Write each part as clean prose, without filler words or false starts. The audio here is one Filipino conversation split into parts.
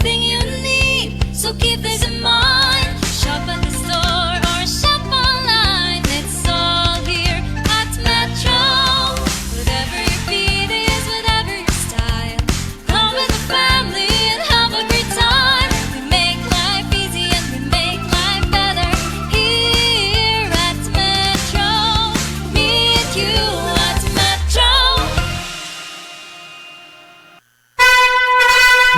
everything you need. So keep this in mind. Shop at the store or shop online. It's all here at Metro. Whatever your beat is, whatever your style. Come with the family and have a great time. We make life easy and we make life better here at Metro. Meet you at Metro.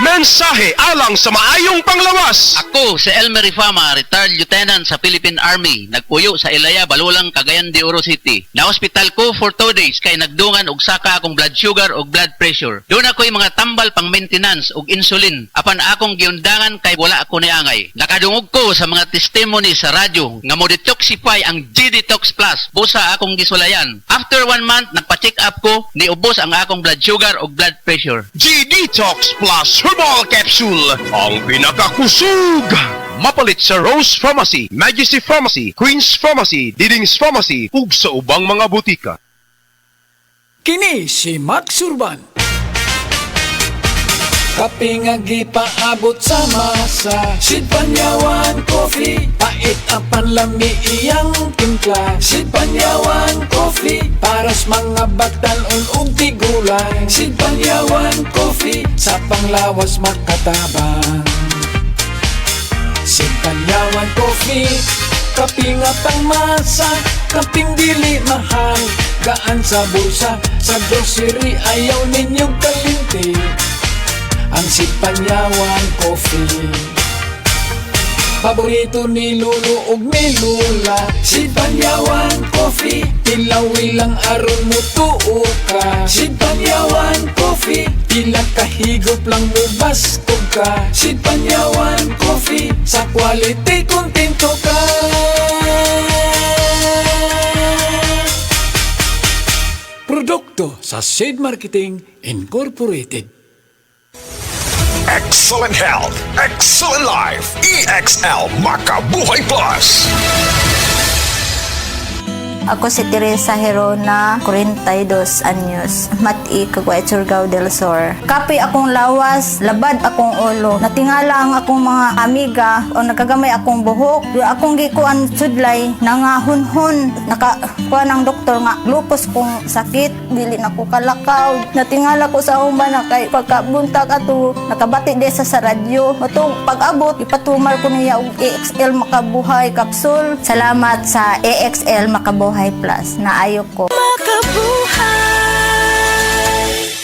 Mensahe alang sa maayong panglawas. Ako si Elmer Ifama, retired lieutenant sa Philippine Army. Nagpuyo sa Ilaya, Balulang, Cagayan de Oro City. Na-hospital ko for 2 days kay nagdungan og saka akong blood sugar og blood pressure. Doon ako'y mga tambal pang maintenance og insulin. Apan akong giundangan kay wala ako niangay. Nakadungog ko sa mga testimony sa radyo nga mo detoxify ang G-Detox Plus. Busa akong gisulayan. After 1 month, nagpa-check up ko, niubos ang akong blood sugar og blood pressure. G-Detox Plus Herbal Capsule, ang pinakakusog. Mapalit sa Rose Pharmacy, Majesty Pharmacy, Queen's Pharmacy, Diding's Pharmacy, ug sa ubang mga butika. Kini si Max Urban. Kape nga gipaabot sa masa, Sid Panyawan Coffee, pait ang panlami iyang timpla. Sid Panyawan Coffee, paras mga batanon ug tigulang. Sid Panyawan Coffee, sa panglawas makatabang. Sid Panyawan Coffee, kape nga pangmasa, kaping dili mahal, gaan sa bulsa, sa grocery ayaw ninyong kalinti. Ang Sid Panyawan Coffee, paborito ni Lulu ug ni Lula. Sid Panyawan Coffee, tilawi lang aron mo tuo ka. Sid Panyawan Coffee, pila kahigop lang mo bastog ka. Sid Panyawan Coffee, sa quality kontento ka. Produkto sa Sid Marketing Incorporated. Excellent health, excellent life. EXL Makabuhay Plus. Ako si Teresa Herona, 42 anyos, Mati, Caguay, Surigao del Sur. Kape akong lawas, labad akong ulo. Natingala ang akong mga amiga o nakagamay akong buhok. Yung akong gikuan sudlay, nangahunhon. Nakakuha ng doktor nga, lupus kong sakit, dili na ko kalakaw. Natingala ko sa umba na kay pagkabuntag ato, nakabati desa sa radyo. Matong pag-abot, ipatumar ko niya og EXL Makabuhay Capsule. Salamat sa EXL Makabuhay Plus, naayo ko.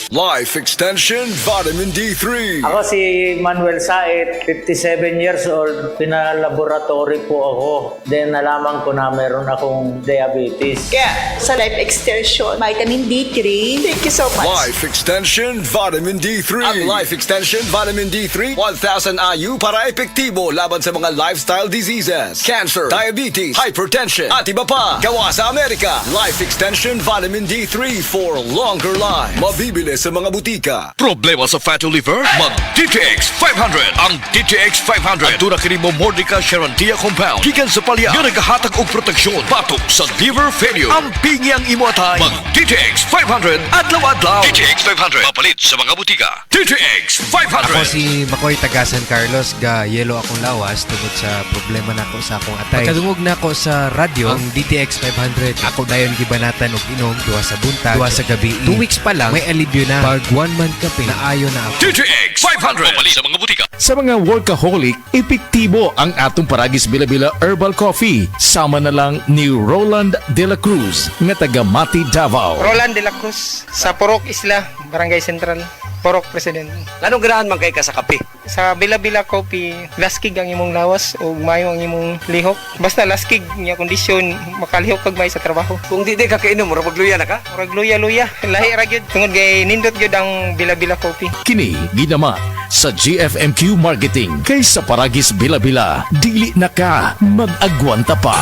Life Extension Vitamin D3. Ako si Manuel Said, 57 years old. Pinalaboratory po ako. Then nalaman ko na meron akong diabetes. Kaya sa Life Extension, Vitamin D3, thank you so much. Life Extension Vitamin D3. Ang Life Extension Vitamin D3, 1,000 IU para epektibo laban sa mga lifestyle diseases, cancer, diabetes, hypertension, at iba pa. Gawa sa Amerika. Life Extension Vitamin D3 for longer life. Mabibili sa mga butika. Problema sa fatty liver? Mag DTX 500. Ang DTX 500 aduna kini mo Mordica Sharantia compound gikan sa palya nga nagahatag og proteksyon batok sa liver failure. Ang pingyang imuatay. Mag DTX 500 adlaw-adlaw. DTX 500 mapalit sa mga butika. DTX 500. Ako si Makoy taga San Carlos, ga yelo akong lawas tungod sa problema nako sa akong atay. Pagkadungog nako sa radyo ang DTX 500. Ako dayon gibanatan og inom duha sa buntag, duha sa gabi. 2 weeks pa lang may alibyo na. Pag 1 month kape, naayo na ako. DTX 500 mapalit sa mga butika. Sa mga workaholic, epektibo ang atong Paragis Bila-Bila Herbal Coffee. Sama na lang ni Roland De La Cruz nga taga Mati, Davao. Roland De La Cruz sa Purok Isla, Barangay Central, Purok President. Anong ganahan man kay ka sa kape? Sa Bila-Bila Coffee, laskig ang imong lawas o mayo ang imong lihok. Basta laskig niya kondisyon, makalihok kag may sa trabaho. Kung di ka kainom, murag magluya na ka? Murag luya-luya, lahi ra gyud. Tungod kay nindot gyud ang Bila-Bila Coffee. Kini ginama sa GFMQ Marketing. Kaysa Paragis Bila-Bila, dili na ka mag-agwanta pa.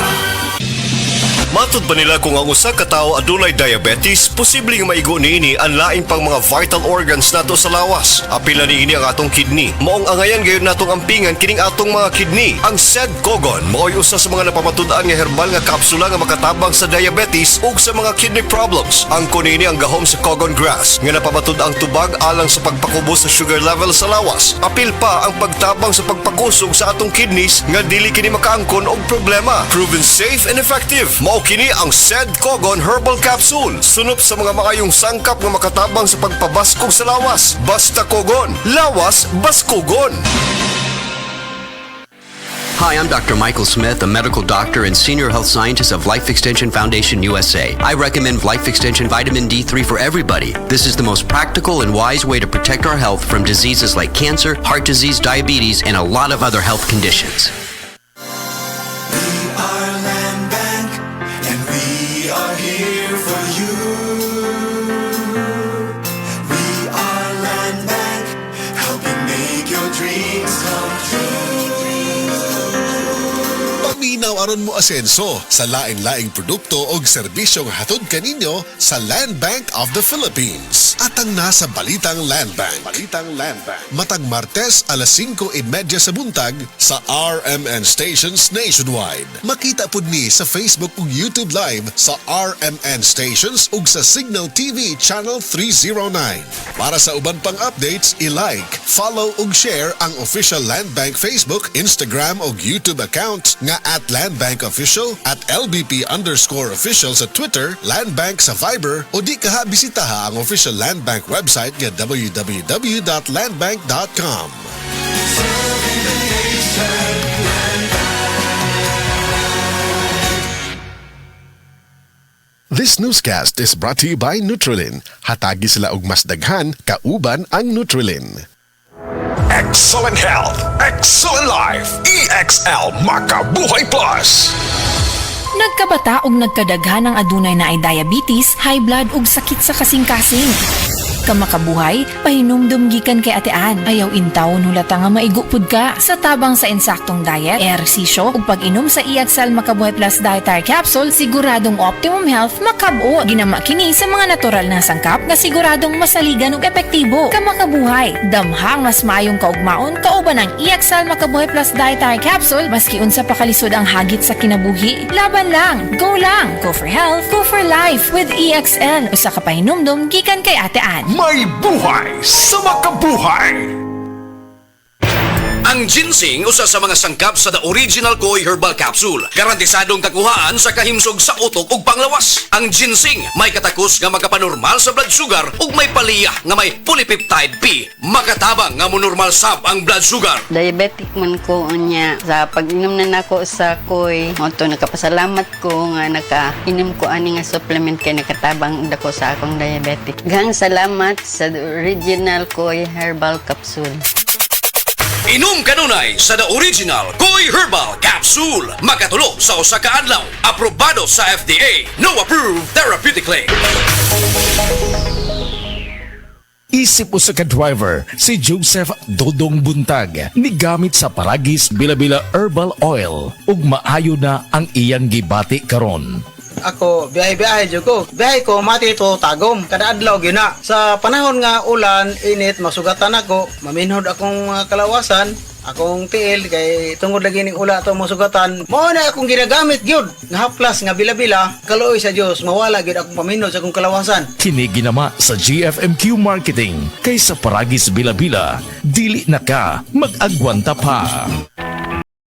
Matud ba nila kung ang usa ka tawo adunay diabetes, posibleng maigo niini ang laing pang mga vital organs nato sa lawas. Apila niini ang atong kidney. Maong angayan gayon natong ampingan kining atong mga kidney. Ang SED-COGON mao'y usa sa mga napamatud-an nga herbal nga kapsula nga makatabang sa diabetes ug sa mga kidney problems. Ang kunini ang gahom sa Cogon grass nga napamatud ang tubag alang sa pagpakubos sa sugar level sa lawas. Apil pa ang pagtabang sa pagpakusog sa atong kidneys nga dili kini makaangkon og problema. Proven safe and effective. Mao kini ang SED-COGON Herbal Capsule. Sunop sa mga makayong sangkap nga makatabang sa pagpabaskog sa lawas. Basta Cogon. Lawas, baskogon. Hi, I'm Dr. Michael Smith, a medical doctor and senior health scientist of Life Extension Foundation USA. I recommend Life Extension Vitamin D3 for everybody. This is the most practical and wise way to protect our health from diseases like cancer, heart disease, diabetes, and a lot of other health conditions. Paminaw aron mo asenso sa laing-laing produkto o serbisyong hatod kaninyo sa Land Bank of the Philippines. Atang nasa Balitang Land Bank. Matag Martes alas 5:30 sa buntag sa RMN Stations Nationwide. Makita pud ni sa Facebook ug YouTube Live sa RMN Stations ug sa Signal TV Channel 309. Para sa uban pang updates, i-like, follow ug share ang official Land Bank Facebook, Instagram ug YouTube account nga @LandBankOfficial, @LBP_official sa Twitter, Land Bank sa Viber o di kaha bisitaha ang official Land Bank website nga www.landbank.com. This newscast is brought to you by Nutrilin. Hatagi sila og mas daghan, kauban ang Nutrilin. Excellent health, excellent life. EXL Makabuhay Plus. Nagkabata og nagkadaghan ng adunay na ay diabetes, high blood ug sakit sa kasing-kasing. Kamakabuhay, pahinumdum gikan kay atean. Ayaw intaw hulata nga maigupod ka. Sa tabang sa insaktong diet, ehersisyo ug pag-inom sa EXL Makabuhay Plus Dietary Capsule, siguradong optimum health makabuo. Ginama kini sa mga natural na sangkap na siguradong masaligan ug epektibo. Kamakabuhay, damhang mas maayong kaugmaon kauban ang EXL Makabuhay Plus Dietary Capsule maski unsa pa kalisod ang hagit sa kinabuhi. Laban lang, go lang. Go for health, go for life with EXL. Usa ka pahinumdum gikan kay atean. May buhay sa makabuhay! Ang ginseng usa sa mga sangkap sa The Original Koi Herbal Capsule. Garantisadong kakuhaan sa kahimsog sa utok ug panglawas. Ang ginseng may katakos nga makapanormal sa blood sugar ug may paliyah nga may polypeptide P. Makatabang nga monormal sab ang blood sugar. Diabetic man ko unya. Sa pag-inom na nako sa koi, moto nakapasalamat ko nga nakainom ko ani nga supplement kay nakatabang dako sa akong diabetic. Gang salamat sa The Original Koi Herbal Capsule. Inom kanunay sa The Original Koi Herbal Capsule. Makatulo sa usa ka adlaw. Aprobado sa FDA. No approved therapeutically. Isip usa ka driver si Joseph Dodong Buntag migamit sa Paragis Bila-Bila Herbal Oil ug maayo na ang iyang gibati karon. Ako, biyahe-biyahe dyan ko. Biyahe ko, mati ito, tagom. Kada adlaw, gina. Sa panahon nga ulan, init, masugatan ako. Maminhod akong kalawasan. Akong tiil, kay tungod lagi ning ula ito masugatan. Mao na akong ginagamit, gyud. Nga haplas, nga bila-bila. Kaluoy sa Diyos, mawala gyud akong paminhod sa akong kalawasan. Kini ginama sa GFMQ Marketing. Kay sa Paragis Bila-Bila, dili na ka mag-agwanta pa.